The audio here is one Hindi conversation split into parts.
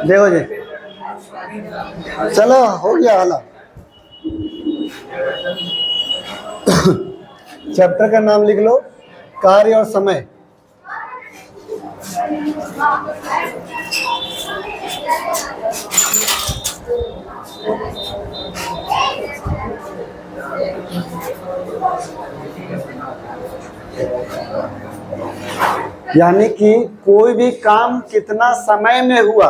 देखो जी, चलो हो गया हाला। चैप्टर का नाम लिख लो, कार्य और समय। यानी कि कोई भी काम कितना समय में हुआ,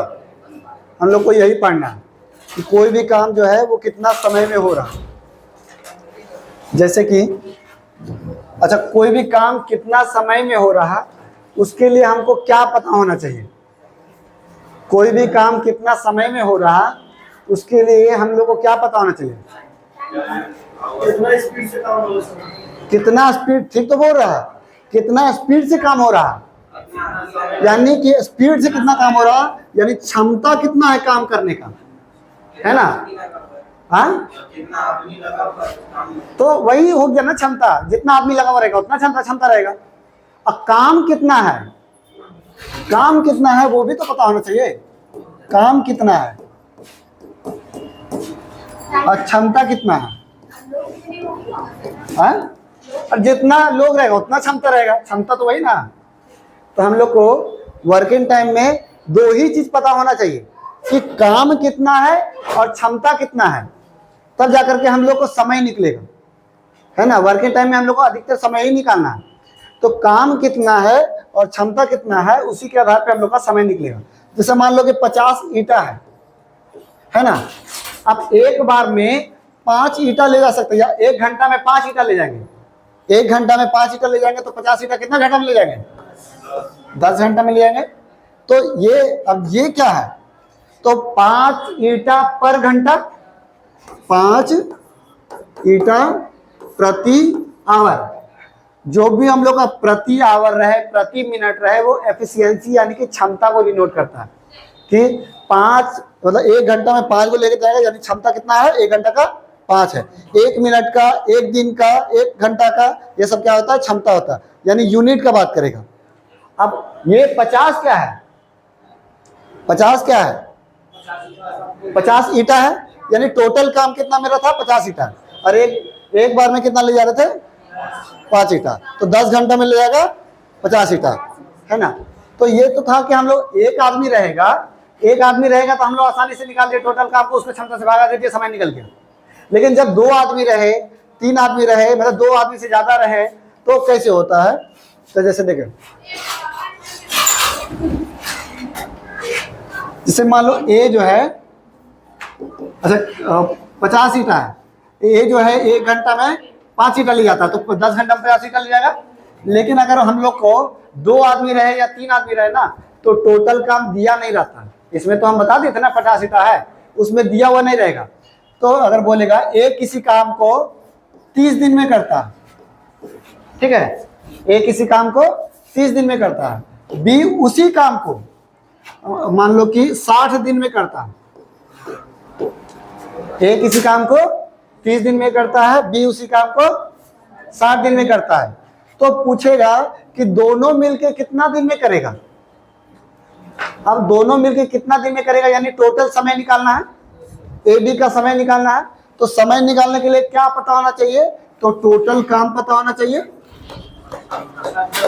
हम लोग को यही पढ़ना है कि कोई भी काम जो है वो कितना समय में हो रहा। जैसे कि अच्छा, कोई भी काम कितना समय में हो रहा, उसके लिए हमको क्या पता होना चाहिए? कोई भी काम कितना समय में हो रहा, उसके लिए हम लोग को क्या पता होना चाहिए? कितना स्पीड, ठीक तो बोल रहा है, कितना स्पीड से काम हो रहा, यानी कि स्पीड से कितना काम हो रहा, यानी क्षमता कितना है काम करने का, है ना? हाँ, तो वही हो गया ना क्षमता, जितना आदमी लगा हुआ रहेगा उतना क्षमता रहेगा। अब काम कितना है, काम कितना है वो भी तो पता होना चाहिए, काम कितना है और क्षमता कितना है, हाँ? और जितना लोग रहेगा उतना क्षमता रहेगा, क्षमता तो वही ना। तो हम लोग को वर्किंग टाइम में दो ही चीज पता होना चाहिए कि काम कितना है और क्षमता कितना है, तब जाकर के हम लोग को समय निकलेगा, है ना? वर्किंग टाइम में हम लोग को अधिकतर समय ही निकालना है, तो काम कितना है और क्षमता कितना है उसी के आधार पे हम लोग का समय निकलेगा। जैसे मान लो कि 50 ईंटा है ना, अब एक बार में 5 ईंटा ले जा सकते हैं, या एक घंटा में 5 ईंटा ले जाएंगे, एक घंटा में 5 ईंटा ले जाएंगे तो 50 ईंटा कितना घंटा में ले जाएंगे? 10 घंटा में ले जाएंगे। तो ये अब ये क्या है, तो 5 ईंटा पर घंटा, 5 ईंटा प्रति आवर, जो भी हम लोग का प्रति आवर रहे, प्रति मिनट रहे, वो एफिशिएंसी यानी कि क्षमता को डिनोट करता है कि 5 मतलब एक घंटा में 5 को लेके जाएगा, यानी क्षमता कितना है, एक घंटा का 5 है, एक मिनट का, एक दिन का, एक घंटा का, ये सब क्या होता है, क्षमता होता है, यानी यूनिट का बात करेगा। अब ये 50 क्या है, 50 क्या है, 50 ईंटा है, यानी टोटल काम कितना मेरा था, 50 ईंटा, और एक बार में कितना ले जा रहे थे, 5 ईंटा, तो 10 घंटा में ले जाएगा 50 ईंटा, है ना? तो ये तो था कि हम लोग एक आदमी रहेगा तो हम लोग आसानी से निकाल दिए टोटल काम को, उसको क्षमता से भागा देते, समय निकल गया। लेकिन जब 2 आदमी रहे, 3 आदमी रहे, मतलब 2 आदमी से ज्यादा रहे, तो कैसे होता है? तो जैसे देखें, जैसे मान लो ए जो है, अच्छा 50 ईंटा है, ए जो है 1 घंटा में 5 ईंटा ले जाता है, तो 10 घंटा में 50 ईंटा ले जाएगा। लेकिन अगर हम लोग को 2 आदमी रहे या 3 आदमी रहे ना, तो टोटल काम दिया नहीं रहता, इसमें तो हम बता देते ना 50 ईंटा है, उसमें दिया हुआ नहीं रहेगा। तो अगर बोलेगा ए किसी काम को 30 दिन में करता है, ठीक है, ए किसी काम को 30 दिन में करता है, बी उसी काम को मान लो कि 60 दिन में करता है, ए किसी काम को 30 दिन में करता है, बी उसी काम को 60 दिन में करता है, तो पूछेगा कि दोनों मिलके कितना दिन में करेगा। अब दोनों मिलके कितना दिन में करेगा, यानी टोटल समय निकालना है, ए बी का समय निकालना है। तो समय निकालने के लिए क्या पता होना चाहिए, तो टोटल काम पता होना चाहिए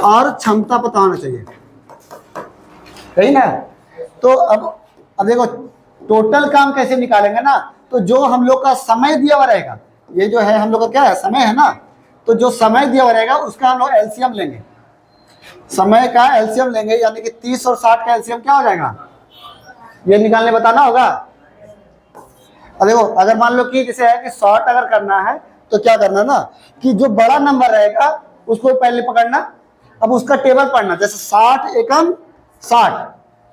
और क्षमता पता होना चाहिए, सही ना? तो अब देखो टोटल काम कैसे निकालेंगे ना, तो जो हम लोग का समय दिया हुआ रहेगा, ये जो है हम लोग का क्या है, समय है ना, तो जो समय दिया हुआ रहेगा उसका हम लोग एलसीएम लेंगे, समय का एलसीएम लेंगे, यानी कि 30 और 60 का एलसीएम क्या हो जाएगा, ये निकालने बताना होगा। अब देखो अगर मान लो कि जैसे है कि शॉर्ट अगर करना है तो क्या करना ना, कि जो बड़ा नंबर रहेगा उसको पहले पकड़ना, अब उसका टेबल पढ़ना, जैसे 60 एकम 60,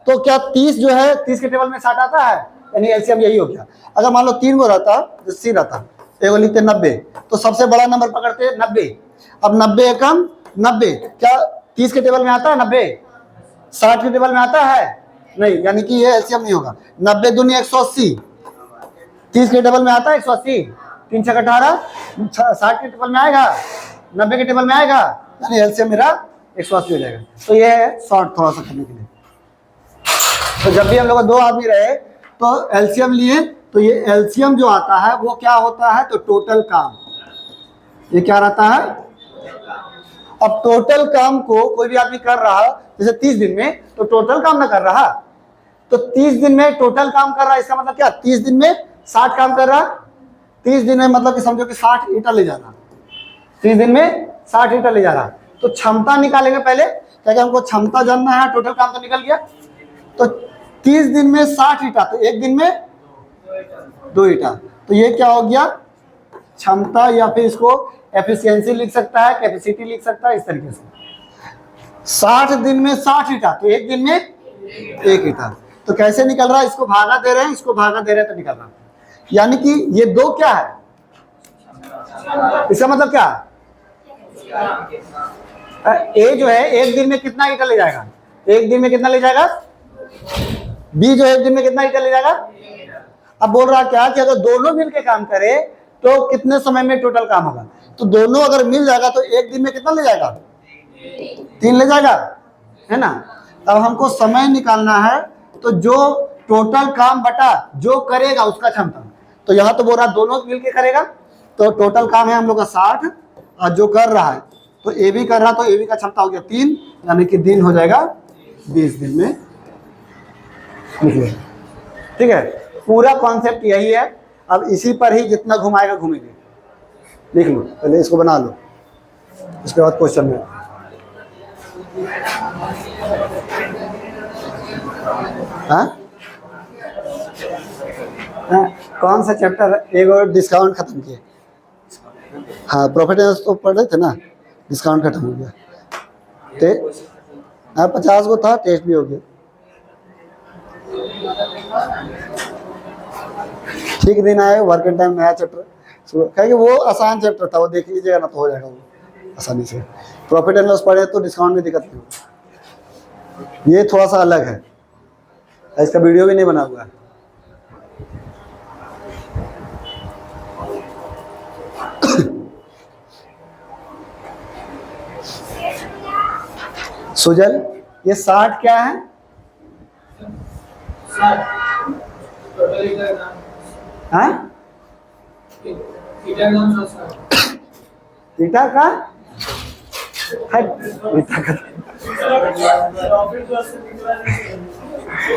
तो क्या 30 जो है 30 के टेबल में 60 आता है, यानी एलसीएम यही हो गया। अगर मान लो 3 को रहता, सी रहता, एगो लिखते 90, तो सबसे बड़ा नंबर पकड़ते 90, अब 90 एकम 90, क्या 30 के टेबल में आता है 90, 60 के टेबल में आता है नहीं, यानी कि ये एलसीएम नहीं होगा। 90 दूनी 180, 30 के टेबल में आता है 180, 3 छक 18, 60 के टेबल में आएगा, 90 के टेबल में आएगा, यानी एलसीएम मेरा 180 हो जाएगा। तो ये है शॉर्ट थोड़ा सा करने के लिए। तो जब भी हम लोग 2 आदमी रहे तो एलसीएम लिए, तो ये एलसीएम जो आता है वो क्या होता है, तो टोटल काम, ये क्या रहता है। अब टोटल काम को कोई भी आदमी कर रहा, जैसे 30 दिन में, तो टोटल काम ना कर रहा, तो 30 दिन में टोटल काम कर रहा है, इसका मतलब क्या, 30 दिन में 60 काम कर रहा। 30 दिन में मतलब कि समझो कि 60 ईंटा ले जा रहा, 30 दिन में 60 ईंटा ले जा रहा। तो क्षमता निकालेंगे पहले, क्या हमको क्षमता जानना है, टोटल काम तो निकल गया। तो 30 दिन में 60 ईंटा, तो एक दिन में 2 ईंटा, तो ये क्या हो गया क्षमता, या फिर इसको एफिशिएंसी लिख सकता है, कैपेसिटी लिख सकता है, इस तरीके से। 60 दिन में 60 ईंटा, तो एक दिन में 1 ईंटा। तो कैसे निकल रहा है, इसको भागा दे रहे हैं, इसको भागा दे रहे हैं, तो निकल रहा है। यानी कि ये 2 क्या है, इसका मतलब क्या, ए जो है एक दिन में कितना ईंटा ले जाएगा, एक दिन में कितना ले जाएगा, बी जो है एक दिन में कितना ईंटा ले जाएगा। अब बोल रहा क्या कि अगर दोनों मिलके काम करे तो कितने समय में टोटल काम होगा, तो दोनों अगर मिल जाएगा तो एक दिन में कितना ले जाएगा, 3 ले जाएगा, है ना। अब हमको समय निकालना है, तो जो टोटल काम बटा जो करेगा उसका क्षमता, तो यहाँ तो बोल रहा दोनों मिलके करेगा, तो टोटल काम है हम लोग का 60, और जो कर रहा है तो ए भी कर रहा, तो ए भी का क्षमता हो गया 3, यानी कि दिन हो जाएगा 20 दिन में निकलेगा। ठीक है, पूरा कॉन्सेप्ट यही है। अब इसी पर ही जितना घुमाएगा घूमेंगे। लिख लो पहले, इसको बना लो, इसके बाद क्वेश्चन में। हाँ कौन सा चैप्टर, एक और डिस्काउंट खत्म किए। हाँ प्रॉफिट एंड लॉस तो पढ़ रहे थे ना, डिस्काउंट खत्म हो गया। 50 को था, टेस्ट भी हो गया। ठीक दिन आए, वर्क एंड टाइम नया चैप्टर, कहेंगे वो आसान चैप्टर था, वो देख लीजिएगा ना तो हो जाएगा वो आसानी से। प्रॉफिट एंड लॉस पढ़े तो डिस्काउंट में दिक्कत नहीं होगी। ये थोड़ा सा अलग है, इसका वीडियो भी नहीं बना हुआ है। सुजल, ये 60 क्या है, हाँ ईटा का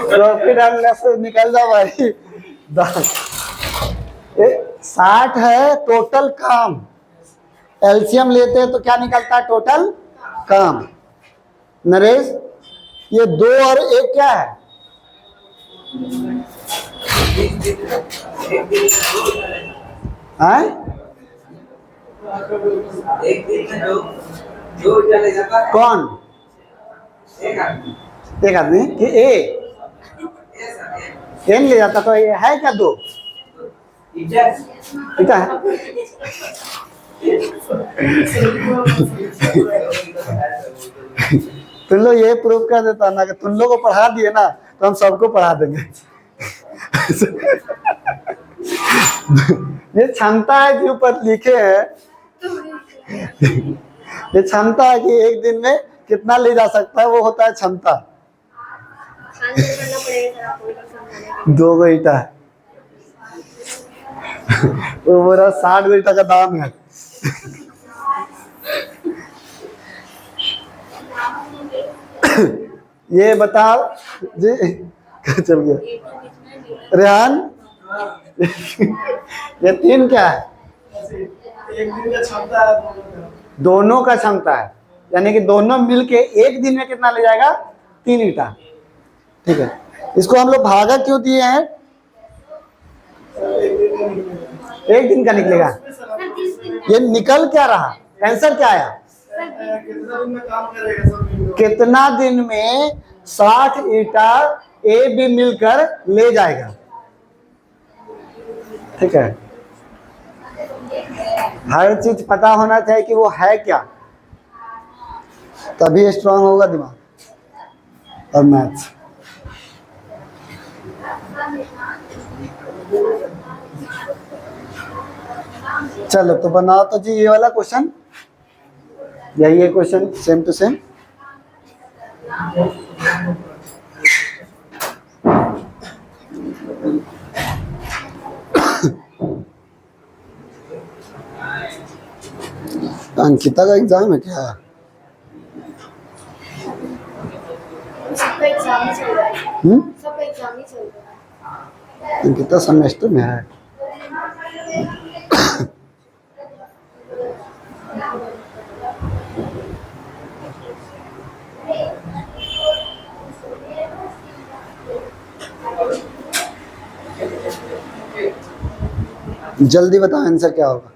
प्रॉफिट एंड लॉस निकल जाओ भाई। 60 है टोटल काम, एलसीएम लेते हैं तो क्या निकलता है, टोटल काम। नरेश, ये 2 और 1 क्या है, एक दिन में दो चले जाता है। कौन, एक आदमी कि ए एन ले जाता, तो ये है क्या 2 इतना है। तुम लोग ये प्रूफ कर देता ना कि तुम लोग को पढ़ा दिए ना तो हम सबको पढ़ा देंगे। ये क्षमता है जो ऊपर लिखे हैं, ये क्षमता है कि एक दिन में कितना ले जा सकता है, वो होता है क्षमता। 2 ईटा है, वो बोला 60 ईटा का दाम है। ये बताओ जी, चल गया रेहान, ये 3 क्या है, एक दिन का क्षमता है, दोनों का क्षमता है, यानी कि दोनों मिलके एक दिन में कितना ले जाएगा, 3 ईटा। ठीक है, इसको हम लोग भागा क्यों दिए हैं, एक दिन का निकलेगा। ये निकल क्या रहा, आंसर क्या आया, कितना दिन में काम करेगा सब मिलकर? कितना दिन में 60 ईटा ए बी मिलकर ले जाएगा। ठीक है, हर चीज पता होना चाहिए कि वो है क्या, तभी स्ट्रांग होगा दिमाग। और मैथ्स। चलो तो बनाओ तो जी ये वाला क्वेश्चन, यही है question same to same. Ankita का एग्जाम है क्या? सबका एग्जाम ही चल रहा है। सबका एग्जाम ही चल रहा है। अंकिता सेमेस्टर में है। जल्दी बताओ आंसर क्या होगा।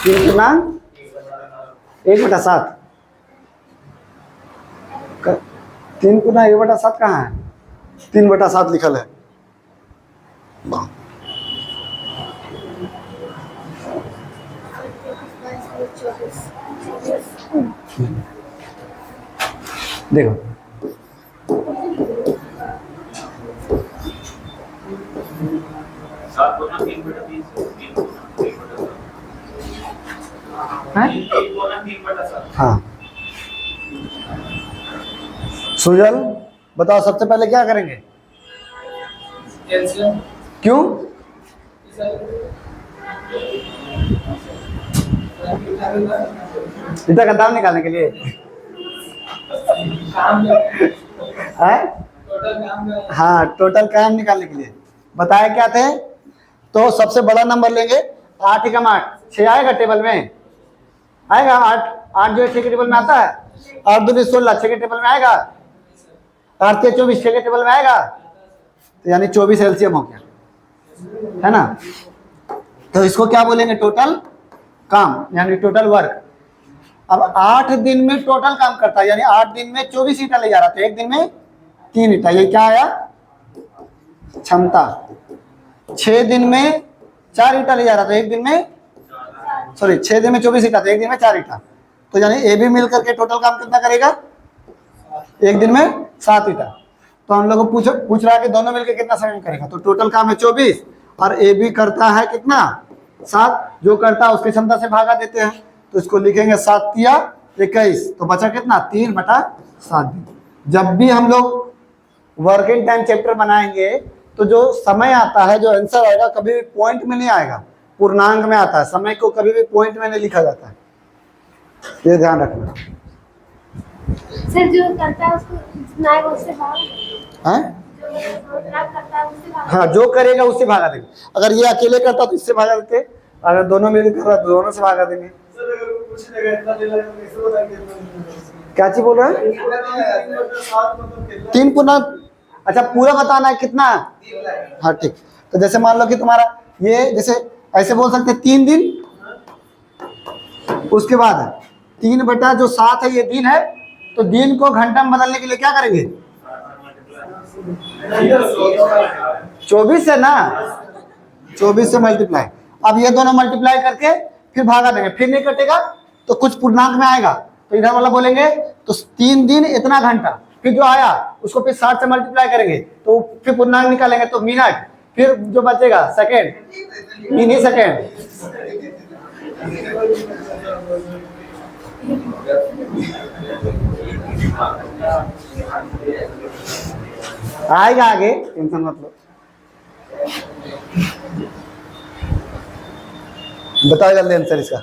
तीन गुना 1/7। 3 गुना 1/7 कहाँ है? 3/7 लिखल है। देखो हाँ, सुजल बताओ सबसे पहले क्या करेंगे? क्यों? इतना का दाम निकालने के लिए है? हाँ, टोटल काम निकालने के लिए। बताए क्या थे? तो सबसे बड़ा नंबर लेंगे, 8 एकम 8, 6 आएगा टेबल में, आएगा 8 जो 6 के टेबल में आता है, 8 दूनी 16 6 के टेबल में आएगा, 8 3 24 6 के टेबल में आएगा, तो यानी 24 एलसीएम हो गया, है ना? तो इसको क्या बोलेंगे? टोटल काम, यानी टोटल वर्क। अब 8 दिन में टोटल काम करता है, यानी 8 दिन में 24 ईंटा ले जा रहा था, एक दिन में 3 ईंटा, ये क्या आया? क्षमता। 6 दिन में 4 ईंटा ले जा रहा था, एक दिन में 6 दिन में 24 ईंटा था, एक दिन में 4 ईंटा, तो यानी ए भी मिल करके टोटल काम कितना करेगा? एक दिन में 7 ईंटा। तो हम लोग को पूछ रहा है कि दोनों मिलकर कितना समय में करेगा, तो टोटल काम है 24 और ए भी करता है कितना? 7। जो करता है उसकी क्षमता से भागा देते हैं, तो इसको लिखेंगे 7 या 21, तो बचा कितना? 3/7 दिन। जब भी हम लोग वर्किंग टाइम चैप्टर बनाएंगे तो जो समय आता है, जो आंसर आएगा, कभी भी पॉइंट में नहीं आएगा, पूर्णांक में आता है। समय को कभी भी पॉइंट में नहीं लिखा जाता है, ये ध्यान रखना। सर जो करता है उसको जितना है उससे भाग हैं? करता है उससे भाग। हाँ, जो करेगा उससे भागा देंगे। अगर ये अकेले करता तो इससे भागा देते, अगर दोनों मिलकर कर रहा तो दोनों से भागा देंगे। क्या चीज बोल रहे हैं? 3 गुना, अच्छा पूरा बताना है कितना? हाँ ठीक। तो जैसे मान लो कि तुम्हारा ये, जैसे ऐसे बोल सकते 3 दिन, उसके बाद 3/7 है, ये दिन है, तो दिन को घंटा में बदलने के लिए क्या करेंगे? 24 से ना, 24 से मल्टीप्लाई। अब ये दोनों मल्टीप्लाई करके फिर भागा देंगे, फिर नहीं कटेगा तो कुछ पूर्णांक में आएगा, तो इधर वाला बोलेंगे तो 3 दिन इतना घंटा, फिर जो आया उसको फिर 60 से मल्टीप्लाई करेंगे, तो फिर पूर्णांक निकालेंगे तो मिनट, फिर जो बचेगा सेकेंड, मिनी सेकेंड। आएगा आगे, टेंशन मत लो। बताओ जल्दी आंसर इसका।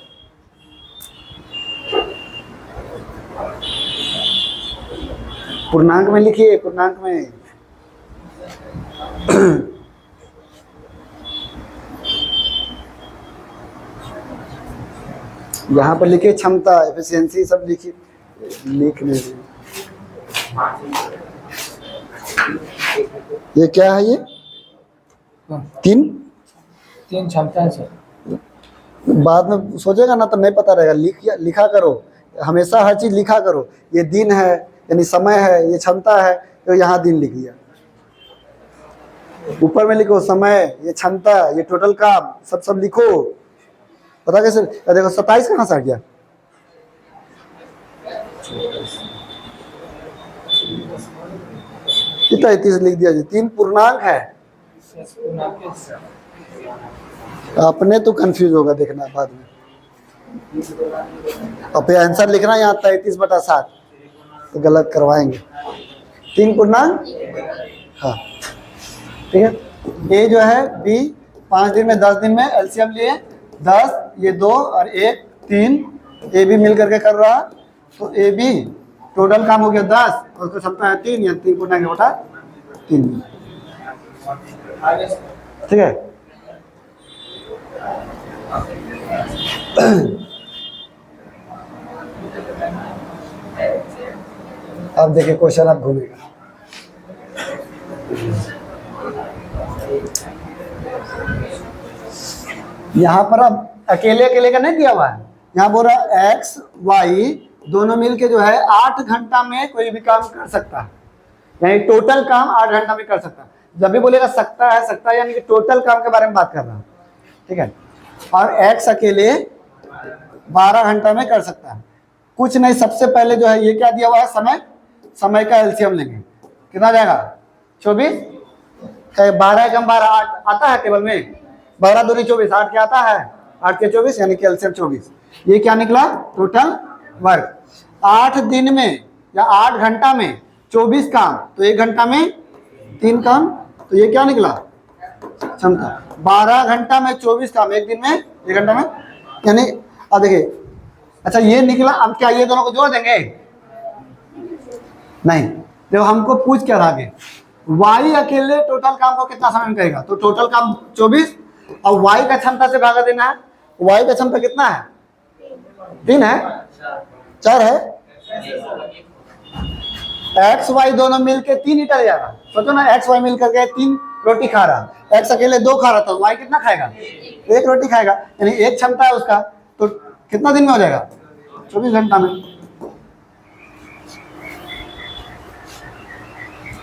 पूर्णांक में लिखिए, पूर्णांक में। यहाँ पर लिखिए क्षमता, एफिशिएंसी सब लिखिए, लिख लीजिए। ये क्या है? ये 3 क्षमता है सर। बाद में सोचेगा ना तो नहीं पता रहेगा, लिखा करो, हमेशा हर चीज लिखा करो। ये दिन है यानी समय है, ये क्षमता है, तो यहाँ दिन लिख लिया। ऊपर में लिखो समय, ये क्षमता, ये टोटल काम, सब लिखो। पता कैसे? देखो 27 कहाँ से आ गया? कितना 31 लिख दिया जी, 3 पूर्णांक है। अपने तो कंफ्यूज होगा, देखना बाद में। अब आंसर लिखना यहाँ 33/7, तो गलत करवाएंगे। 3 पूर्णांक, हाँ ठीक है। ए जो है बी 5 दिन में 10 दिन में एलसीएम लिए 10, ये 2 और 1 3, ए बी मिल करके कर रहा, तो ए बी टोटल काम हो गया 10 और उसका क्षमता है 3, या 3 पूर्णांक बटा 3, ठीक है। अब देखिए क्वेश्चन अब घूमेगा। यहाँ पर अब अकेले अकेले का नहीं दिया हुआ है, यहाँ बोल रहा एक्स वाई दोनों मिलके जो है 8 घंटा में कोई भी काम कर सकता है, यानी टोटल काम 8 घंटा में कर सकता है। जब भी बोलेगा सकता है यानी कि टोटल काम के बारे में बात कर रहा है, ठीक है। और एक्स अकेले 12 घंटा में कर सकता है। कुछ नहीं, सबसे पहले जो है ये क्या दिया हुआ है, समय का एलसीएम लेंगे, कितना जाएगा 24, 12 कम 12 8 आता है टेबल में, 12 दूनी 24, 8 क्या आता है, 8 के 24 यानी कि एलसीएम 24। ये क्या निकला, टोटल वर्क। 8 दिन में या 8 घंटा में 24 काम, तो 1 घंटा में 3 काम, तो ये क्या निकला क्षमता। 12 घंटा में 24 काम, 1 दिन में 1 घंटा में, यानी अब देखिए, अच्छा ये निकला। अब क्या ये दोनों को जोड़ देंगे? नहीं, देखो हमको पूछ क्या रहा आगे, वाई अकेले टोटल काम को कितना समय में करेगा, तो टोटल काम 24 और वाई का क्षमता से भागा देना है। वाई का क्षमता कितना है, 3 है, 4 है, एक्स वाई दोनों मिलके 3 ईटा ले जाएगा। सोचो ना, एक्स वाई मिलकर के 3 रोटी खा रहा, एक्स अकेले 2 खा रहा, तो वाई कितना खाएगा, 1 रोटी खाएगा, यानी 1 क्षमता है उसका, तो कितना दिन में हो जाएगा, 24 घंटा में।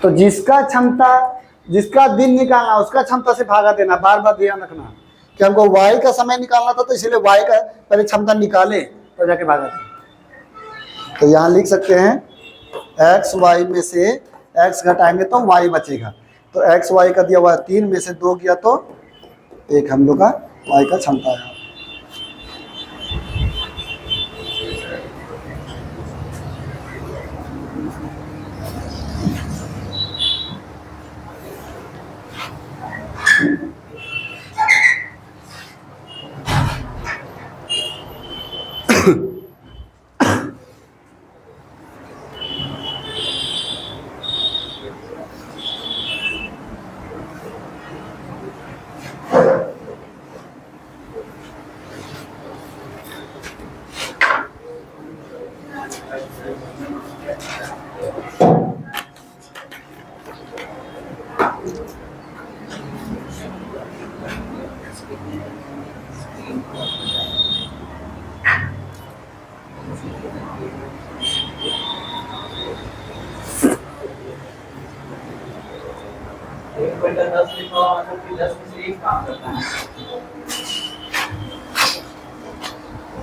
तो जिसका क्षमता, जिसका दिन निकालना उसका क्षमता से भागा देना। बार बार ध्यान रखना कि हमको वाई का समय निकालना था, तो इसीलिए वाई का पहले क्षमता निकाले तो जाके भागा दें। तो यहाँ लिख सकते हैं एक्स वाई में से एक्स घटाएंगे तो वाई बचेगा, तो एक्स वाई का दिया हुआ है 3 में से 2 किया तो 1 हम लोग का वाई का क्षमता है।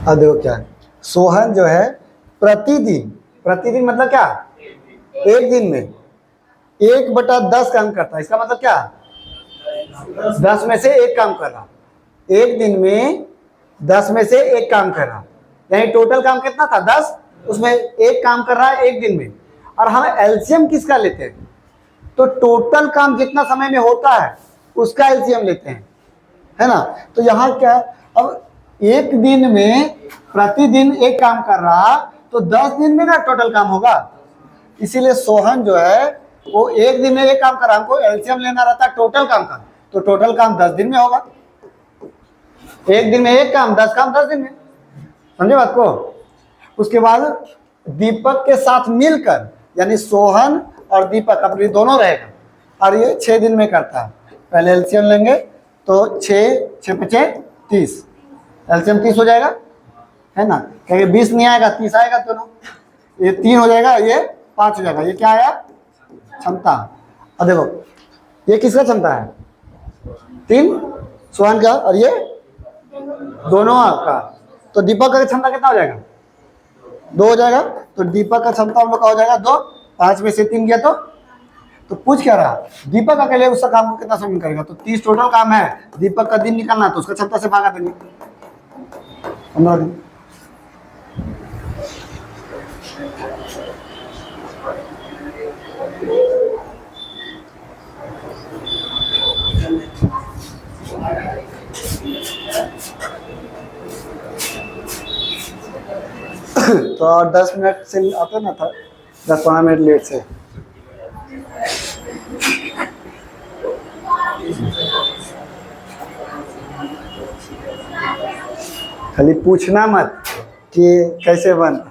अब देखो क्या है, सोहन जो है प्रतिदिन मतलब क्या, 1 दिन में 1/10 काम करता है। इसका मतलब क्या, 10 में से 1 काम कर रहा, 1 दिन में 10 में से 1 काम कर रहा, यानी टोटल काम कितना था 10, उसमें 1 काम कर रहा है 1 दिन में। और हम एलसीएम किसका लेते हैं, तो टोटल काम जितना समय में होता है उसका एलसीएम लेते हैं, है ना। तो यहाँ क्या, अब 1 दिन में प्रतिदिन 1 काम कर रहा, तो 10 दिन में ना टोटल काम होगा। इसीलिए सोहन जो है वो 1 दिन में 1 काम कर रहा, हमको एलसीएम लेना रहता है टोटल काम का, तो टोटल काम 10 दिन में होगा। 1 दिन में 1 काम, 10 काम 10 दिन में, समझे बात को। उसके बाद दीपक के साथ मिलकर, यानी सोहन और दीपक अपने दोनों रहेगा, और ये 6 दिन में करता है। पहले एलसीएम लेंगे तो 6 5 30, एलसीएम 30 हो जाएगा, है ना, कहेंगे 20 नहीं आएगा, 30 आएगा दोनों, ये 3 हो जाएगा, ये 5 हो जाएगा। ये क्या आया, क्षमता। अब देखो ये किसका क्षमता है, 3 सोहन का, और ये दोनों आपका। तो दीपक का क्षमता कितना हो जाएगा? 2 हो जाएगा। तो दीपक का क्षमता हम लोग का हो जाएगा 2। 5 में से 3 गया तो पूछ क्या रहा, दीपक अकेले उसका काम को कितना समय में करेगा? तो 30 टोटल काम है, दीपक का दिन निकालना, तो उसका क्षमता से भागा देंगे 15 दिन। तो और 10 मिनट से आता ना था, 10-15 मिनट लेट से। खाली पूछना मत कि कैसे बन।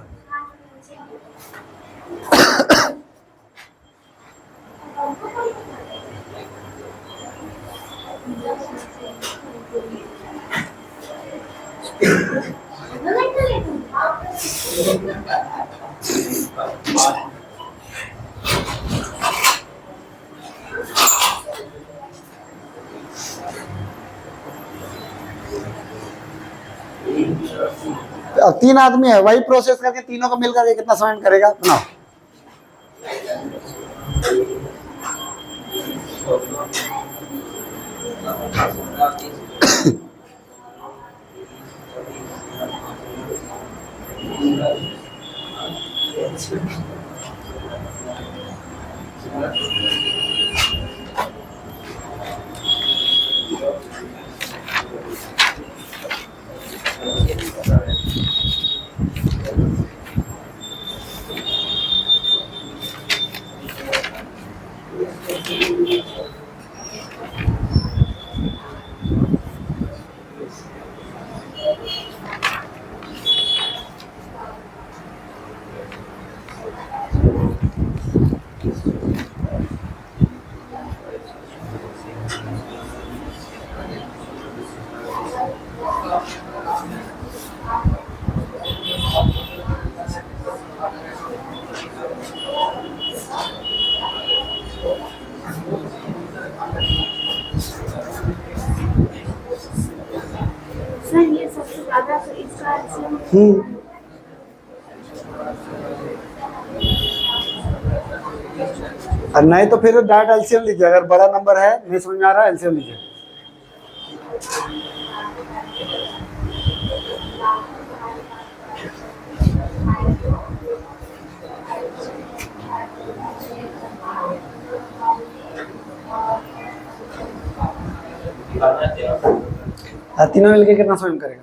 अब 3 आदमी है, वही प्रोसेस करके तीनों को मिल करके कितना समय में करेगा बनाओ। सर ये सबसे ज्यादा तो इसका और नहीं तो फिर डायरेक्ट एलसीएम लीजिए, अगर बड़ा नंबर है नहीं समझ में आ रहा है एलसीएम लीजिए। तीनों मिलके कितना समय में करेगा?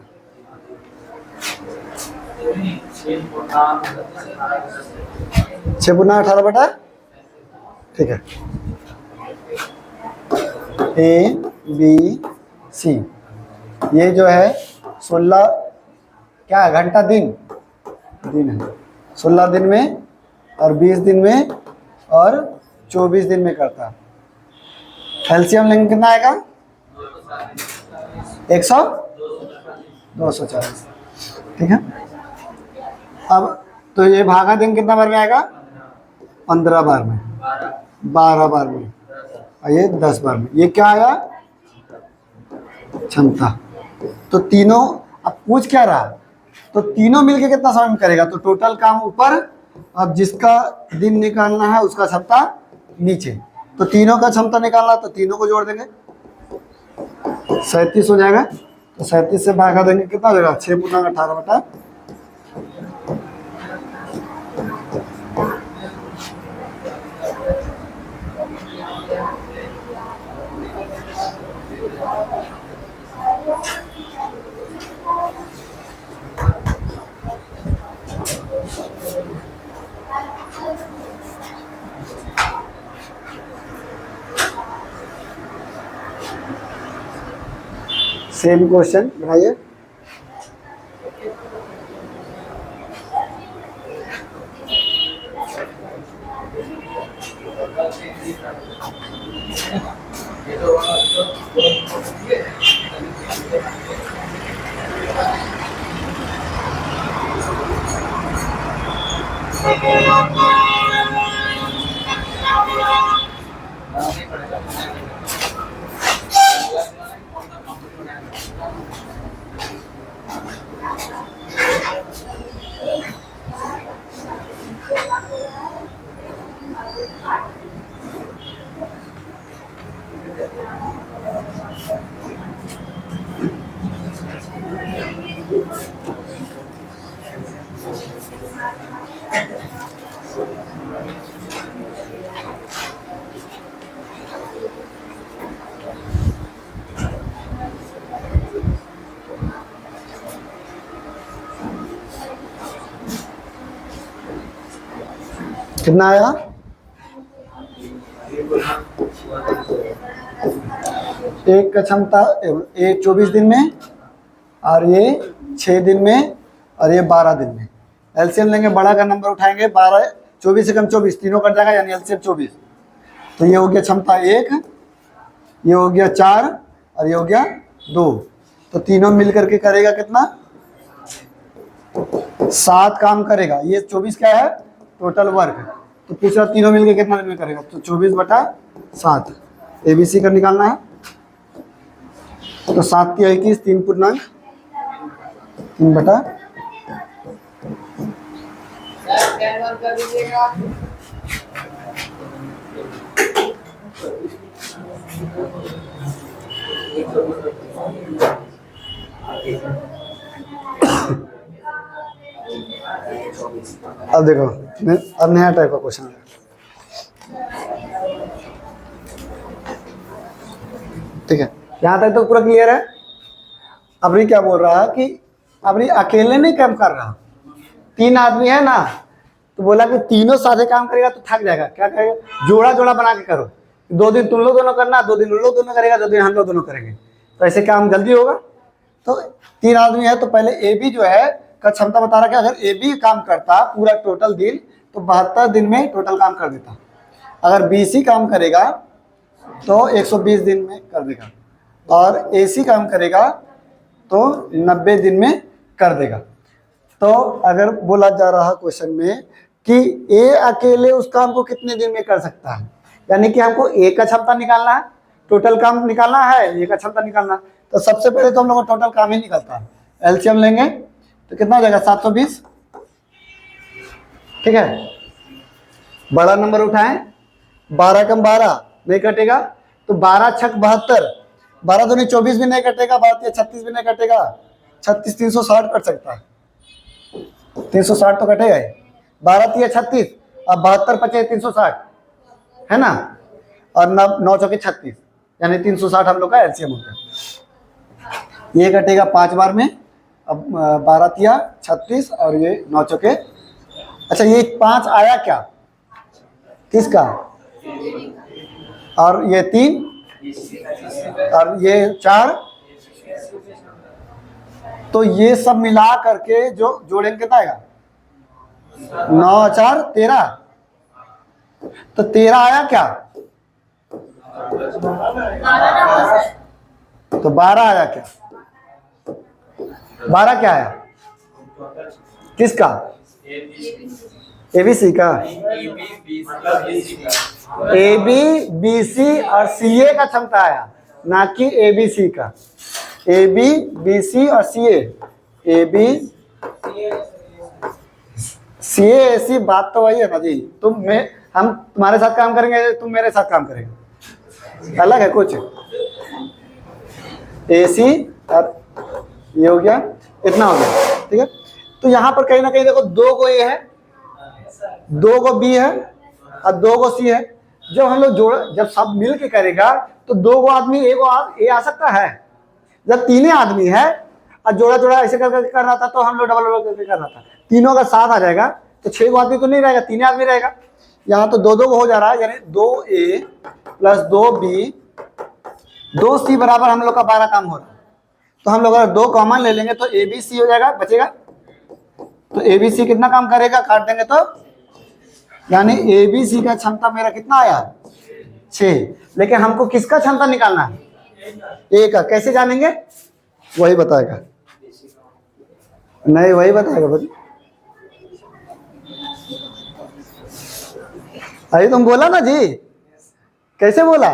6 गुना 18 बटा, ठीक है। ए बी सी, ये जो है 16 क्या है घंटा दिन है, 16 दिन में और 20 दिन में और 24 दिन में करता है। एलसीएम लेंगे कितना आएगा? 240, ठीक है। अब तो ये भागा दिन कितना बार में आएगा? 15 बार में, 12 बार में, और ये 10 बार में। ये क्या आया? क्षमता। तो तीनों, अब पूछ क्या रहा, तो तीनों मिलके कितना समय में करेगा? तो टोटल काम ऊपर, अब जिसका दिन निकालना है उसका क्षमता नीचे। तो तीनों का क्षमता निकालना, तो तीनों को जोड़ देंगे, 37 हो जाएगा। तो 37 से भागा देंगे कितना हो जाएगा? 6 गुना 18 बटा, सेम क्वेश्चन बनाइए। कितना आया? एक का क्षमता ये 24 दिन में, और ये 6 दिन में, और ये 12 दिन में। एलसीएम लेंगे, बड़ा का नंबर उठाएंगे, 12 24 से कम 24, तीनों कट जाएगा, यानी एलसीएम 24। तो ये हो गया क्षमता 1, ये हो गया 4, और ये हो गया 2। तो तीनों मिल करके करेगा कितना? 7 काम करेगा। ये 24 क्या है? Total work. तो पूछा तीनों मिलके कितना दिन में करेगा? तो 24/7 ABC का निकालना है। तो 7 × 21 3 पूर्णांक 3/। अब देखो, अब नया टाइप का क्वेश्चन है। ठीक है, यहाँ तक तो पूरा क्लियर है। अभी क्या बोल रहा है कि अभी अकेले नहीं काम कर रहा, 3 आदमी है ना, तो बोला कि तीनों साथे काम करेगा तो थक जाएगा। क्या करेगा? जोड़ा जोड़ा बना के करो। 2 दिन तुम लोग दोनों करना, 2 दिन उन लोग दोनों करेगा, 2 दिन हम लोग दोनों करेंगे, तो ऐसे काम जल्दी होगा। तो 3 आदमी है, तो पहले AB जो है का क्षमता बता रहा कि अगर AB काम करता पूरा टोटल दिन तो 72 दिन में टोटल काम कर देता। अगर BC काम करेगा तो 120 दिन में कर देगा, और AC काम करेगा तो 90 दिन में कर देगा। तो अगर बोला जा रहा क्वेश्चन में कि A अकेले उस काम को कितने दिन में कर सकता है, यानी कि हमको A का क्षमता निकालना है, टोटल काम निकालना है, A का क्षमता निकालना है। तो सबसे पहले तो हम लोग को टोटल काम ही निकलता है। एलसीएम लेंगे तो कितना हो जाएगा? 720। ठीक है, बड़ा नंबर उठाएं, 12 कम 12 नहीं कटेगा, तो 12 छक 72, 12 दूनी 24 भी नहीं कटेगा, 12 36 भी नहीं कटेगा, 36 360 कट सकता है, 360 तो कटेगा ही। 12 36 और 72 पचे 360 है ना, और 9 चौके 36, यानी 360 हम लोग का एलसीएम होता है। ये कटेगा 5 बार में, अब 12 36 और ये 9 चौके। अच्छा, ये 5 आया क्या? किसका? और ये 3 और ये 4, तो ये सब मिला करके जो जोड़ेंगे कितना आएगा? 9 4 13। तो 13 आया क्या? तो 12 आया क्या? 12 क्या आया? किसका? ABC का। AB BC और CA का क्षमता आया, ना कि ABC का। AB BC और CA, AB CA ऐसी बात तो वही है ना जी। हम तुम्हारे साथ काम करेंगे, तुम मेरे साथ काम करेंगे, अलग है कुछ। AC और ये हो गया, इतना हो गया। ठीक है, तो यहाँ पर कहीं ना कहीं देखो 2 को A है, 2 को B है और 2 को C है। जब हम लोग जब सब मिल के करेगा तो 2 को आदमी A आ सकता है। जब 3 आदमी है और जोड़ा जोड़ा ऐसे करके कर रहा था, तो हम लोग डबल करके कर रहा था, तीनों का 7 आ जाएगा, तो 6 आदमी तो नहीं रहेगा, 3 आदमी रहेगा। यहाँ तो 2 को हो जा रहा है, यानी 2A + 2B 2C बराबर हम लोग का 12 काम हो रहा है। तो हम लोग अगर 2 कॉमन ले लेंगे तो ABC हो जाएगा, बचेगा। तो ABC कितना काम करेगा? काट देंगे तो, यानी ABC का क्षमता मेरा कितना आया? 6। लेकिन हमको किसका क्षमता निकालना है? A का। कैसे जानेंगे? वही बताएगा। नहीं, वही बताएगा भाई। अभी तुम बोला ना जी, कैसे बोला?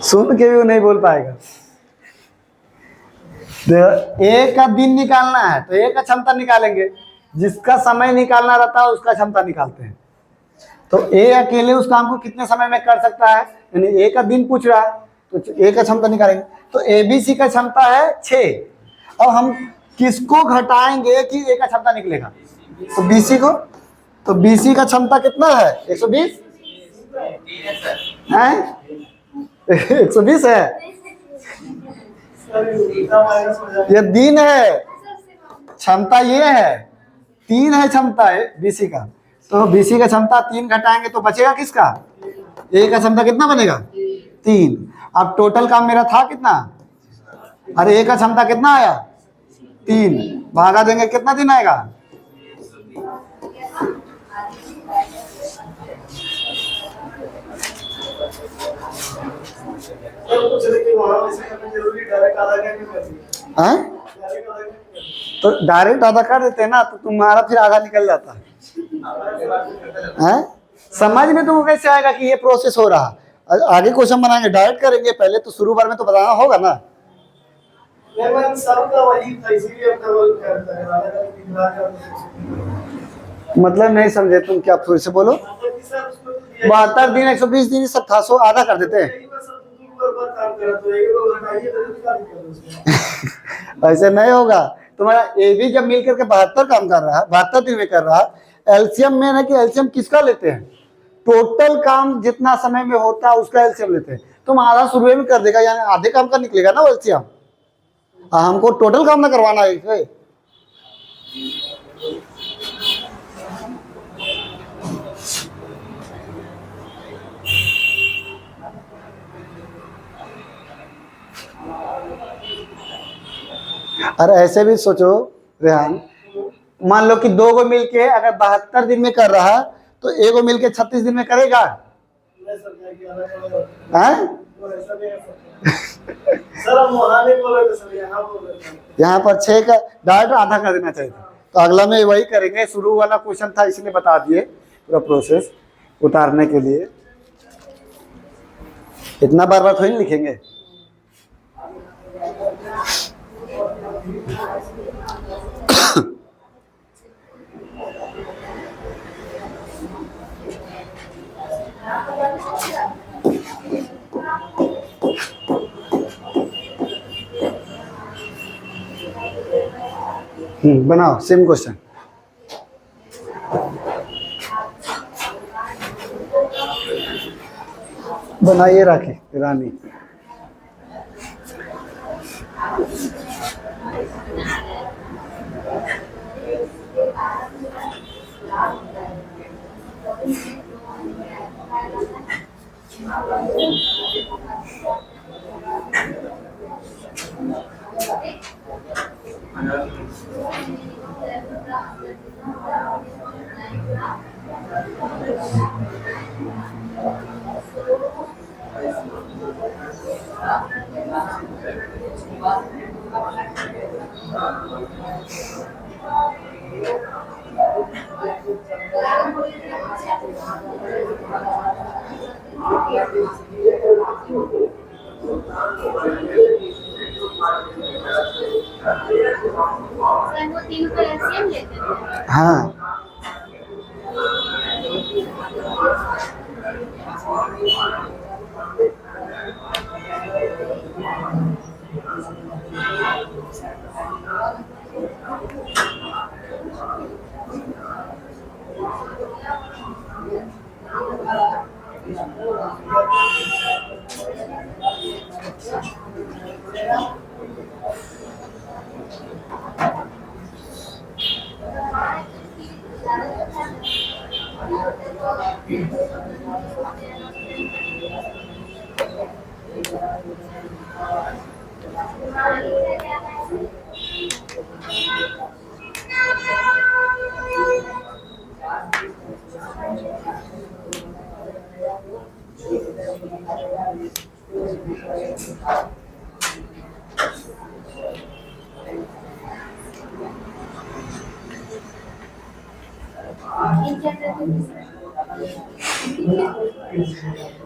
सुन के भी वो नहीं बोल पाएगा। A का दिन निकालना है तो A का क्षमता निकालेंगे, जिसका समय निकालना रहता है उसका क्षमता निकालते हैं। तो A अकेले उस काम को कितने समय में कर सकता है, यानी A का दिन पूछ रहा है, तो A का क्षमता निकालेंगे। तो ABC का क्षमता है 6। अब हम किसको घटाएंगे कि A का क्षमता निकलेगा? तो BC को। तो BC का क्षमता कितना है? 120 है, 120 है। ये दिन है, क्षमता ये है, 3 है क्षमता है BC का, तो BC का क्षमता 3 घटाएंगे तो बचेगा किसका, A का क्षमता कितना बनेगा 3। अब टोटल काम मेरा था कितना, अरे A का क्षमता कितना आया 3, भागा देंगे कितना दिन आएगा, हैं? तो डायरेक्ट आधा कर देते ना तो तुम्हारा फिर आधा निकल जाता है। समझ में तुमको कैसे आएगा कि ये प्रोसेस हो रहा, आगे क्वेश्चन बनाएंगे डायरेक्ट करेंगे, पहले तो शुरू बार में तो बताना होगा ना। मतलब नहीं समझे तुम, क्या फिर से बोलो। 72 दिन 120 दिन सब था, सो आधा कर देते हैं। ऐसे नहीं होगा, तुम्हारा ए भी जब मिलकर के 72 काम कर रहा है, 72 दिन में कर रहा है। एलसीएम में है कि एलसीएम किसका लेते हैं, टोटल काम जितना समय में होता है उसका एलसीएम लेते हैं। तुम आधा शुरू में कर देगा, यानी आधे काम का निकलेगा ना एलसीएम। हमको टोटल काम ना करवाना है। अरे ऐसे भी सोचो रेहान, मान लो कि 2 को मिलके अगर 72 दिन में कर रहा तो 1 को मिलके 36 दिन में करेगा, यहाँ पर 6 का डायरेक्ट आधा कर देना चाहिए। तो अगला में वही करेंगे, शुरू वाला क्वेश्चन था इसलिए बता दिए पूरा प्रोसेस उतारने के लिए। इतना बार बार थोड़ी नहीं लिखेंगे। बनाओ सेम क्वेश्चन। बनाइए राखी रानी। वो 3 को एलसीएम लेते हैं। हाँ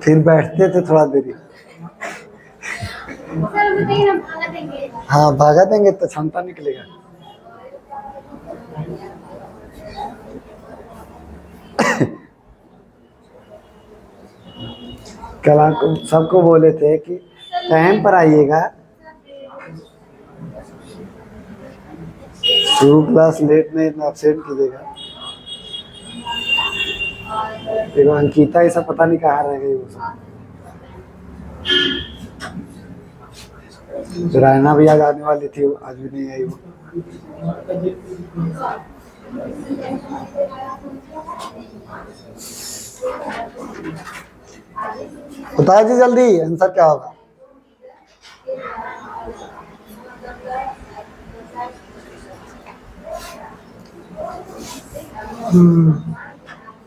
फिर बैठते थे थोड़ा देरी। सर बताइए ना, भागा देंगे। हाँ भागा देंगे तो क्षमता निकलेगा। कल आपको सबको बोले थे कि टाइम पर आइएगा, शुरू क्लास लेट नहीं एब्सेंट कीजिएगा। देखो अंकिता ये सब पता नहीं कहाँ रह गई वो सब। रायना भी आज आने वाली थी, आज भी नहीं आई वो। बताइए जी जल्दी आंसर क्या होगा।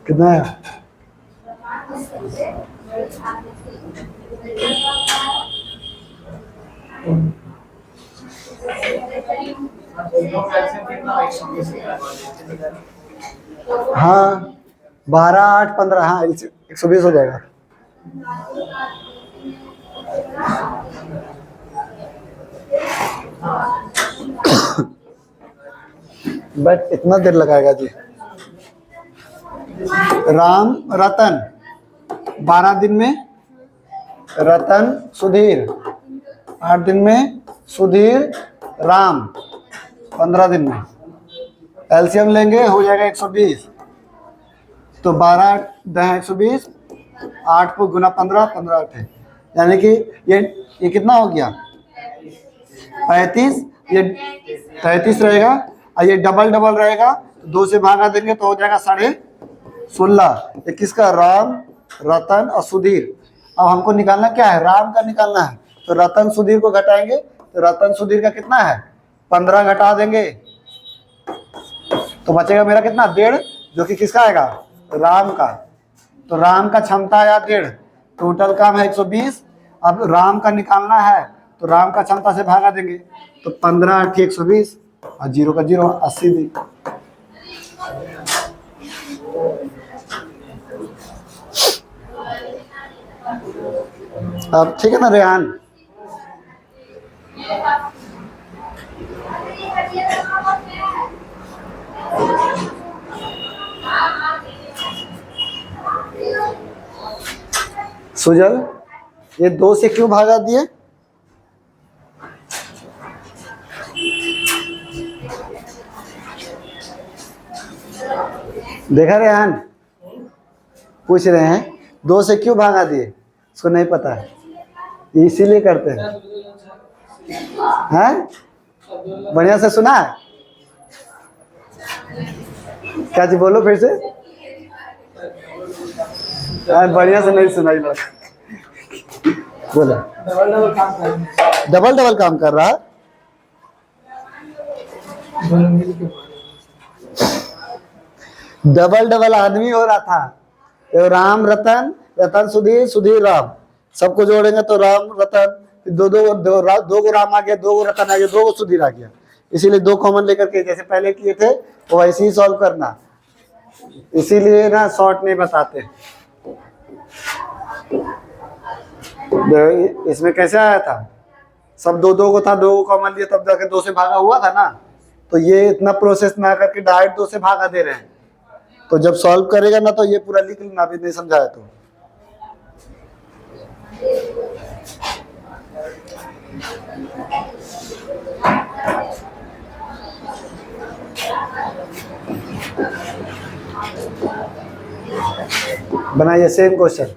कितना है? हाँ 12 8 15, हाँ 120 हो जाएगा। बट इतना देर लगाएगा जी। राम रतन 12 दिन में, रतन सुधीर 8 दिन में, सुधीर राम 15 दिन में। एलसीएम लेंगे हो जाएगा 120। तो 12 10 120, 8 को गुना 15, 15 8 है, यानी कि ये कितना हो गया 35। ये 33 रहेगा और ये डबल डबल रहेगा, 2 से भागा देंगे तो हो जाएगा 16.5। ये किसका? राम रतन और सुधीर। अब हमको निकालना क्या है? राम का निकालना है। तो रतन सुधीर को घटाएंगे तो रतन सुधीर का कितना है 15 घटा देंगे तो बचेगा मेरा कितना 1.5, जो कि किसका आएगा राम का। तो राम का क्षमता आया 1.5, टोटल काम है 120। अब राम का निकालना है तो राम का क्षमता से भागा देंगे तो 15 8 120 और 0 का 0 80 दी। अब ठीक है ना रेहान? सुजल ये 2 से क्यों भागा दिए? देखा रेहान? पूछ रहे हैं 2 से क्यों भागा दिए, इसको नहीं पता है, इसीलिए करते हैं। हैं? बढ़िया से सुना है? क्या जी बोलो फिर से। बढ़िया से नहीं सुनाई लड़का। बोला डबल डबल काम कर रहा है। डबल डबल आदमी हो रहा था। तो राम रतन, रतन सुधीर, सुधीर राम, सबको जोड़ेंगे तो राम रतन, दो को राम आ गया, 2 को रतन आ गया, 2 को सुधीर आ गया। इसीलिए 2 कॉमन लेकर के जैसे पहले किए थे वो ऐसे ही सॉल्व करना। इसीलिए ना शॉर्ट नहीं बताते। इसमें कैसे आया था, सब 2 को था, 2 को कॉमन लिया तब जाके 2 से भागा हुआ था ना। तो ये इतना प्रोसेस ना करके डायरेक्ट 2 से भागा दे रहे हैं। तो जब सॉल्व करेगा ना तो ये पूरा लिख लेना, अभी नहीं समझाया तो। बनाइए सेम क्वेश्चन।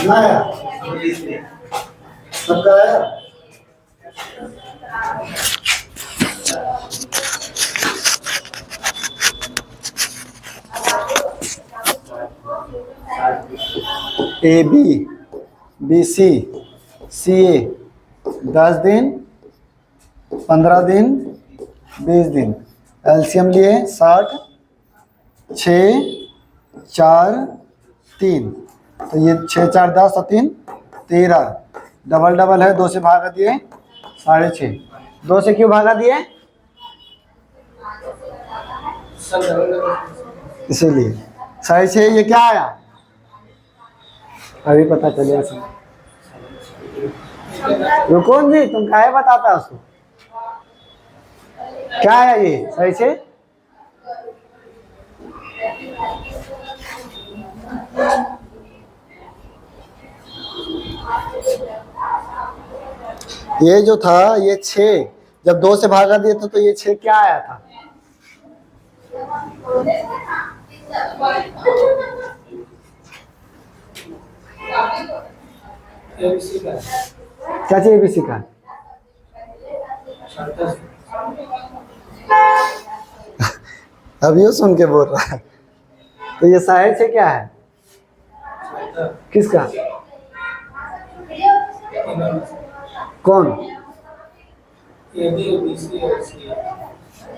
ना आया सबका आया। ए बी बी सी सी ए 10 दिन 15 दिन 20 दिन एलसीएम लिए 60 6 4 3 तो ये 6 4 10 और 3 13 डबल डबल है 2 से भागा दिए 6.5 2 से क्यों भागा दिए सब डबल डबल इसीलिए 6.5 ये क्या आया अभी पता चले ऐसे रुको जी तुम काहे बताता उसको क्या आया ये 6.5 ये जो था ये 6 जब 2 से भागा दिए थे तो ये 6 क्या आया था एबीसी का क्या चाहिए एबीसी का क्षमता अब ये सुन के बोल रहा है तो ये 6.5 क्या है किसका कौन एबी बीसी और सी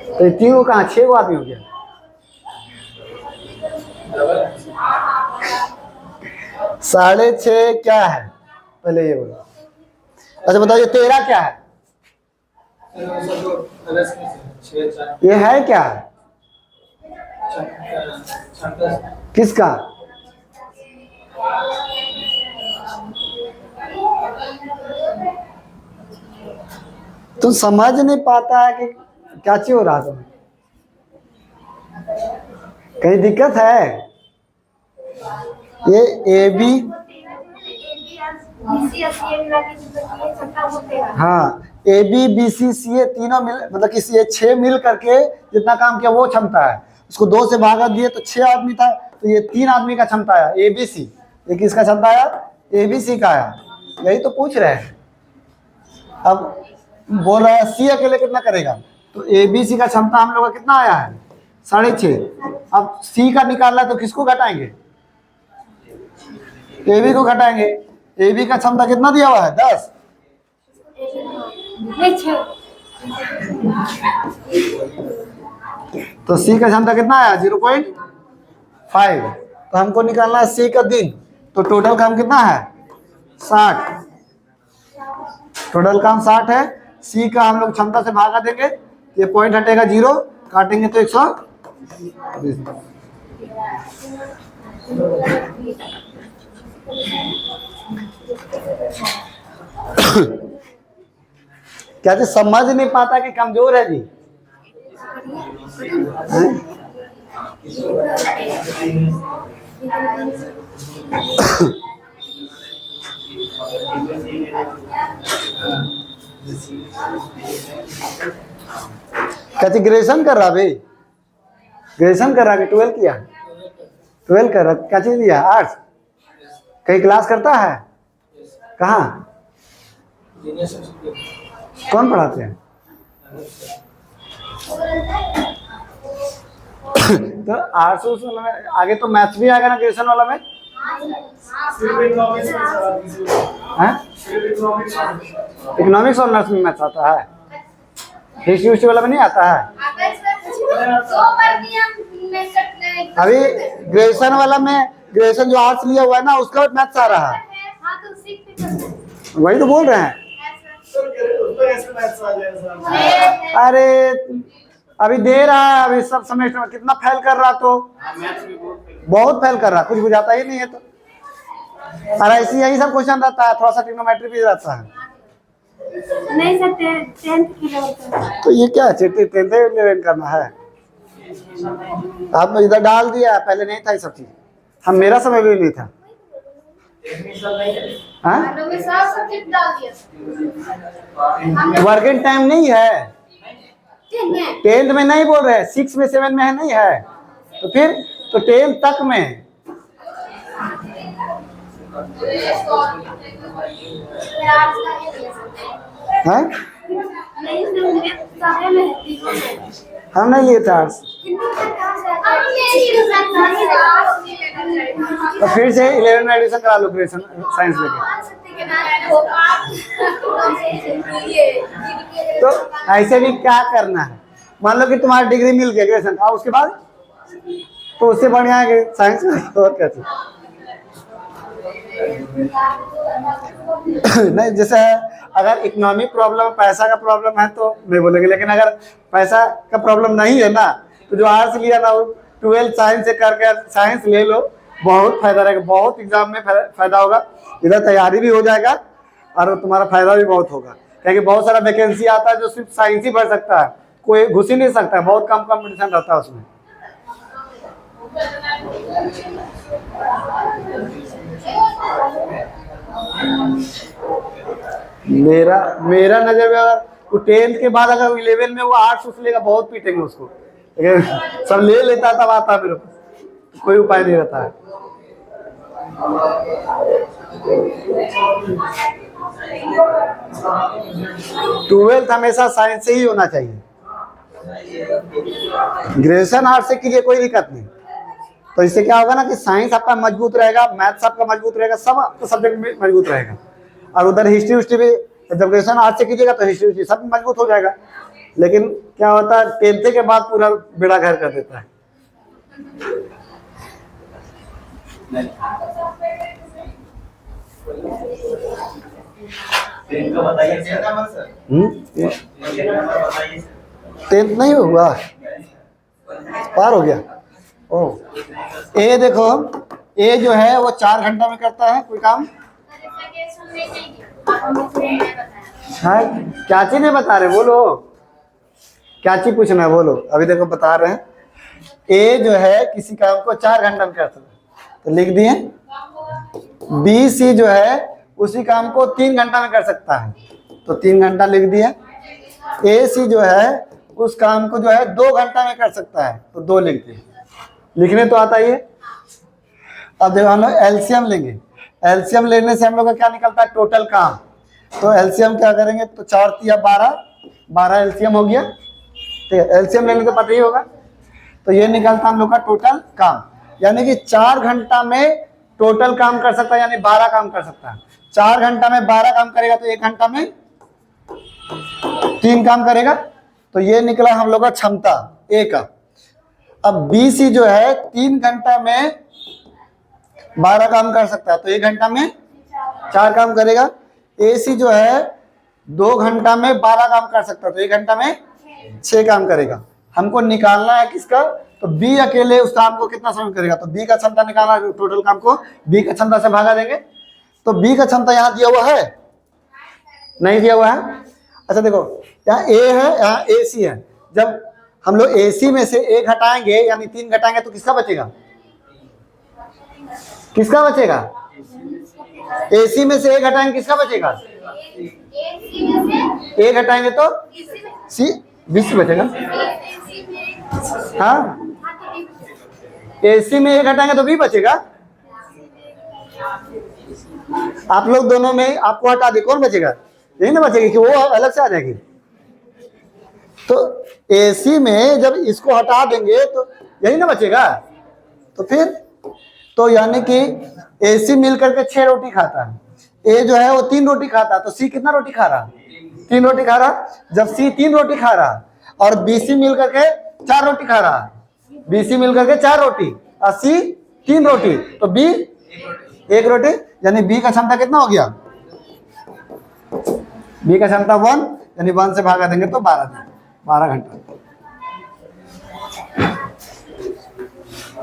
तो ये तीनों कहाँ 6 को आदमी हो गया डबल 6.5 क्या है पहले ये बोलो अच्छा बताइए 13 क्या है सब प्लस में 6 4 ये है क्या क्षमता किसका तू समझ नहीं पाता है कि क्या चीज हो रहा तुम्हें कहीं दिक्कत है ये ए बी हाँ ए बी बी सी सी ए तीनों मिल मतलब कि ये 6 मिल करके जितना काम किया वो क्षमता है उसको 2 से भागा दिए तो 6 आदमी था तो ये 3 आदमी का क्षमता आया ए बी सी ये किसका क्षमता आया ए बी सी का आया यही तो पूछ रहे हैं अब बोल रहा है सी अकेले कितना करेगा तो ए बी सी का क्षमता हम लोग का कितना आया है 6.5 अब सी का निकालना है तो किसको घटाएंगे ए बी को घटाएंगे ए बी का क्षमता कितना दिया हुआ है 10 तो सी का क्षमता कितना आया 0.5 तो हमको निकालना है सी का दिन तो टोटल काम कितना है 60 टोटल काम 60 है सी का हम लोग क्षमता से भागा देंगे ये पॉइंट हटेगा 0 काटेंगे तो 120 क्या जी समझ नहीं पाता कि कमजोर है जी हैं? क्या जी ग्रेजुएशन कर रहा भाई ग्रेजुएशन कर रहा कि 12 किया 12 कर रहा क्या चीज दिया आर्ट्स कहीं क्लास करता है कहाँ जीनियस इंस्टीट्यूट कौन पढ़ाते हैं तो आर्ट्स वाला में आगे तो मैथ्स भी आएगा ना ग्रेजुएशन वाला में इकोनॉमिक्स ऑनर्स में मैथ्स आता है हिस्ट्री वाला में नहीं आता है अभी ग्रेजुएशन वाला में ग्रेजुएशन जो आर्ट्स लिया हुआ है ना उसका मैथ्स आ रहा है वही तो बोल रहे हैं। अरे अभी दे रहा है, अभी सब सेमेस्टर में कितना फेल कर रहा, तो बहुत फेल कर रहा, कुछ बुझाता ही नहीं है। तो अरे ऐसी यही सब क्वेश्चन रहता है, थोड़ा सा ट्रिग्नोमेट्री भी रहता है। नहीं सर, 10th की लेवल। तो ये क्या है, 10th 11 करना है। आपने इधर डाल दिया, पहले नहीं था ये सब चीज, हम मेरा समय भी नहीं था। हाँ? में सब सब्जेक्ट डाल दिया। वर्किंग टाइम नहीं है, 10th में नहीं बोल रहे, 6 में 7 में है, नहीं है। तो फिर तो 10th तक में है। हम नहीं लिए था। तो फिर से 11 में एडमिशन करा लो, ग्रेजुएशन साइंस लेके। तो ऐसे भी क्या करना है, मान लो कि तुम्हारी डिग्री मिल गई ग्रेजुएशन का, उसके बाद तो उससे बढ़िया है कि साइंस में और क्या चीज। नहीं, जैसे अगर इकोनॉमिक प्रॉब्लम, पैसा का प्रॉब्लम है तो नहीं बोलेंगे, लेकिन अगर पैसा का प्रॉब्लम नहीं है ना, तो जो आर्ट्स लिया ना, 12 साइंस से करके साइंस ले लो, बहुत फायदा रहेगा, बहुत एग्जाम में फायदा होगा, इधर तैयारी भी हो जाएगा और तुम्हारा फायदा भी बहुत होगा। क्योंकि बहुत सारा वैकेंसी आता है जो सिर्फ साइंस ही भर सकता है, कोई घुस ही नहीं सकता है, बहुत कम कंपटीशन रहता है उसमें। मेरा नजर में अगर वो 10th के बाद अगर 11 में वो आर्ट्स उस लेगा, बहुत पीटेंगे उसको, लेकिन सब ले लेता तब आता मेरे को, कोई उपाय नहीं रहता है। ट्वेल्थ हमेशा साइंस से ही होना चाहिए, ग्रेजुएशन आर्ट्स से कीजिए, कोई दिक्कत नहीं। तो इससे क्या होगा ना कि साइंस आपका मजबूत रहेगा, मैथ्स आपका मजबूत रहेगा, सब आपका सब्जेक्ट में मजबूत रहेगा। और उधर हिस्ट्री उस्ट्री भी जब ग्रेजुएशन आर्ट्स से कीजिएगा तो हिस्ट्री उस्ट्री सब मजबूत हो जाएगा। लेकिन क्या होता है, 10th के बाद पूरा बेड़ा घर कर देता है। बताइए 10th नहीं हुआ, पार हो गया। ओ ए देखो, ए जो है वो 4 घंटा में करता है कोई काम। हाँ, क्या चीज नहीं बता रहे, बोलो क्या चीज पूछना है, बोलो। अभी देखो बता रहे हैं, ए जो है किसी काम को 4 घंटा में करता है, तो लिख दिए। बी सी जो है उसी काम को 3 घंटा में कर सकता है, तो 3 घंटा लिख दिए। ए सी जो है उस काम को जो है 2 घंटा में कर सकता है, तो 2 लिख दिए। लिखने तो आता ही है। अब देखो हम लोग एलसीएम लेंगे, एलसीएम लेने से हम लोग का क्या निकलता है, टोटल काम। तो एलसीएम क्या करेंगे, तो 4 तिया 12 एलसीएम हो गया, ठीक है। एलसीएम लेने तो पता ही होगा, तो ये निकलता हम लोग का टोटल काम, यानी कि 4 घंटा में टोटल काम कर सकता है, यानी 12 काम कर सकता है। 4 घंटा में 12 काम करेगा तो 1 घंटा में 3 काम करेगा, तो ये निकला हम लोग का क्षमता ए का। अब बी सी जो है 3 घंटा में 12 काम कर सकता है, तो 1 घंटा में 4 काम करेगा। ए सी जो है 2 घंटा में 12 काम कर सकता है, तो 1 घंटा में 6 काम करेगा। हमको निकालना है किसका, तो बी अकेले उस काम को कितना समय करेगा, तो बी का क्षमता निकालना, टोटल काम को बी का क्षमता से भागा देंगे। तो बी का क्षमता यहाँ दिया हुआ है, नहीं दिया हुआ है। अच्छा देखो, यहाँ ए है, यहाँ ए सी है। जब हम लोग ए सी में से 1 हटाएंगे, यानी 3 घटाएंगे, तो किसका बचेगा, किसका बचेगा, ए सी में से 1 हटाएंगे, किसका बचेगा, 1 हटाएंगे तो सी, बी सी बचेगा। हाँ, ए सी में 1 हटाएंगे तो बी बचेगा। आप लोग दोनों में आपको हटा दे, कौन बचेगा, यही ना बचेगी, कि वो अलग से आ जाएगी। तो एसी में जब इसको हटा देंगे तो यही ना बचेगा। तो फिर तो यानी कि एसी मिल करके 6 रोटी खाता है, ए जो है वो 3 रोटी खाता है, तो सी कितना रोटी खा रहा, 3 रोटी खा रहा। जब सी 3 रोटी खा रहा और बीसी मिल करके 4 रोटी खा रहा, बीसी मिल करके 4 रोटी और सी 3 रोटी, तो बी 1 रोटी, यानी बी का क्षमता कितना हो गया, बी का क्षमता 1, यानी 1 से भागा देंगे तो 12 दिन, 12 घंटा।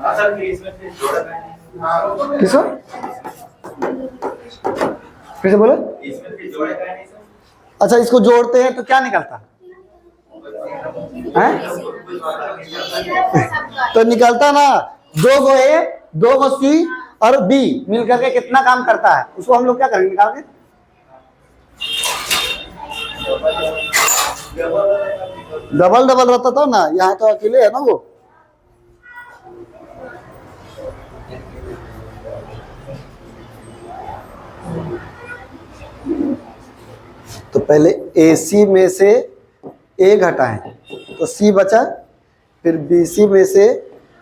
असल में इसमें फिर जोड़ा नहीं। किसको फिर से बोलो। इसमें फिर जोड़ा नहीं सर। अच्छा, इसको जोड़ते हैं तो क्या निकलता है? तो निकलता ना, 2 गो ए, 2 गो सी और बी मिलकर के कितना काम करता है, उसको हम लोग क्या करेंगे, निकाल के। डबल डबल रहता था ना, यहाँ तो अकेले है ना वो। तो पहले AC में से A घटाएं तो C बचा, फिर BC में से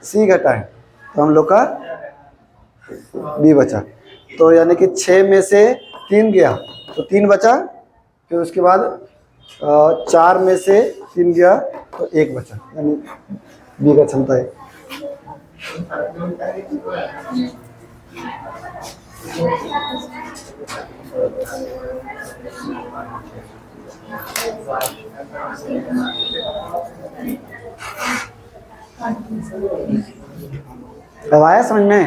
C घटाएं तो हम लोग का B बचा। तो यानी कि 6 में से 3 गया तो 3 बचा, फिर उसके बाद 4 में से 3 गया तो 1 बचा, यानी B का क्षमता है। अब आया समझ में?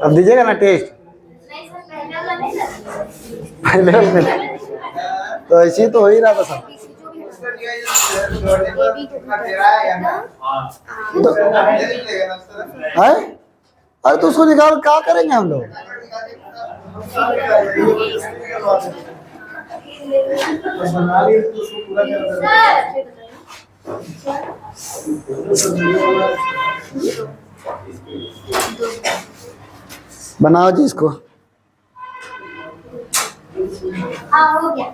अब दीजिएगा ना टेस्ट। नहीं सर, पहले वाला नहीं सर। पहले वाला नहीं। तो ऐसे ही तो हो ही रहा था सब। है? अरे तो उसको निकाल क्या करेंगे हम लोग? बनाओ जी इसको। हाँ, हो गया।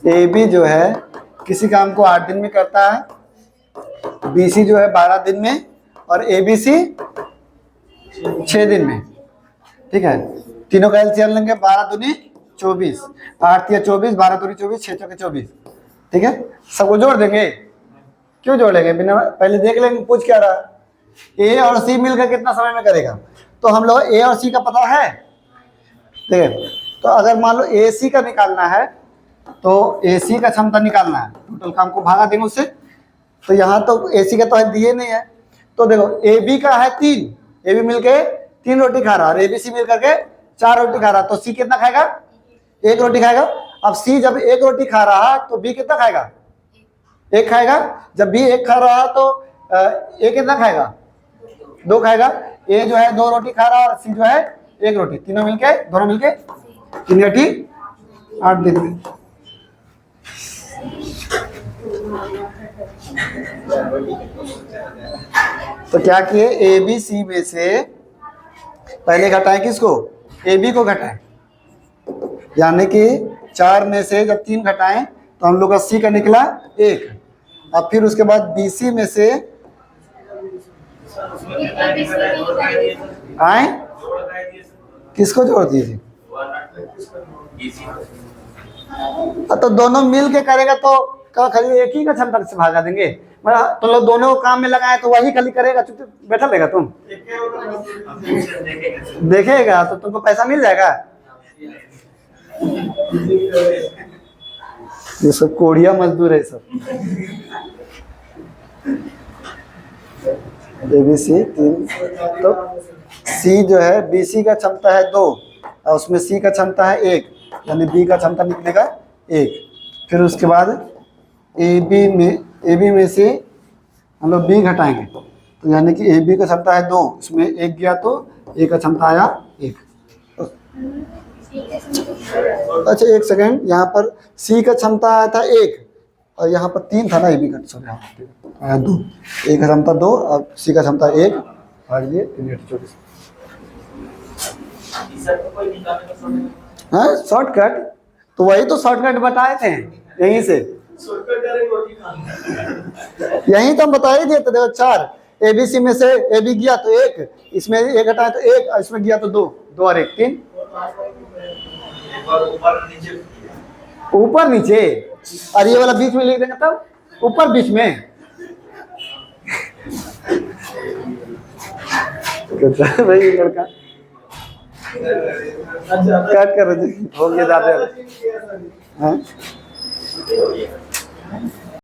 AB जो है किसी काम को 8 दिन में करता है, BC जो है 12 दिन में, और ABC 6 दिन में। ठीक है, तीनों का एलसीएम लेंगे, 12 दूनी 24, 8 या 24, 12 दूनी 24, 6 चौके 24। ठीक है, सबको जोड़ देंगे। क्यों जोड़ेंगे, बिना पहले देख लेंगे पूछ क्या रहा। A और C मिलकर कितना समय में करेगा, तो हम लोग A और C का पता है। देखिए, तो अगर मान लो AC का निकालना है तो AC का क्षमता निकालना है, टोटल काम को भागा देंगे उससे। तो यहाँ तो AC का तो है दिए नहीं है, तो देखो AB का है 3, AB मिलके 3 रोटी खा रहा है और ABC मिल करके 4 रोटी खा रहा है, तो C कितना खाएगा, 1 रोटी खाएगा। अब C जब 1 रोटी खा रहा है तो B कितना खाएगा, 1 खाएगा। जब B 1 खा रहा है तो A कितना खाएगा, 2 खाएगा। A जो है 2 रोटी खा रहा है और C जो है 1 रोटी, तीनों मिलके, दोनों मिलके 3 रोटी 8 दिन में। तो क्या किए, ABC में से पहले घटाएं किसको, AB को घटाएं, यानी कि 4 में से जब 3 घटाएं तो हम लोग का C का निकला 1। अब फिर उसके बाद BC में से आए किसको जोड़ दीजिए, तो दोनों मिल के करेगा तो खाली एक ही का क्षमता से भागा देंगे। मतलब तो लोग दोनों को काम में लगाए तो वही खाली करेगा, चुप बैठा रहेगा तुम देखेगा तो तुमको पैसा मिल जाएगा। ये सब कोढ़िया मजदूर है सब। ABC 3, तो C जो है BC का क्षमता है 2 और उसमें C का क्षमता है 1, यानी B का क्षमता निकलेगा 1। फिर उसके बाद AB में से हम लोग B घटाएंगे, तो यानी कि AB का क्षमता है 2, इसमें 1 गया तो A का क्षमता आया 1। अच्छा 1 सेकेंड, यहाँ पर C का क्षमता आया था 1 और यहाँ पर 3 था ना, AB का सॉरी आया 2, A का क्षमता 2 और C का क्षमता 1 और ये 24। हाँ शॉर्टकट, तो वही तो शॉर्टकट बताए थे यहीं से, यहीं तो हम बताए थे। तो देखो 4 ABC में से AB गया तो 1, इसमें 1 घटाए तो 1 और इसमें गया तो 2, 2 और 1 3। ऊपर नीचे, और ये वाला बीच में लिख देंगे तब ऊपर बीच में। कहता है भाई ये लड़का कट कर हो गया ज्यादा। हाँ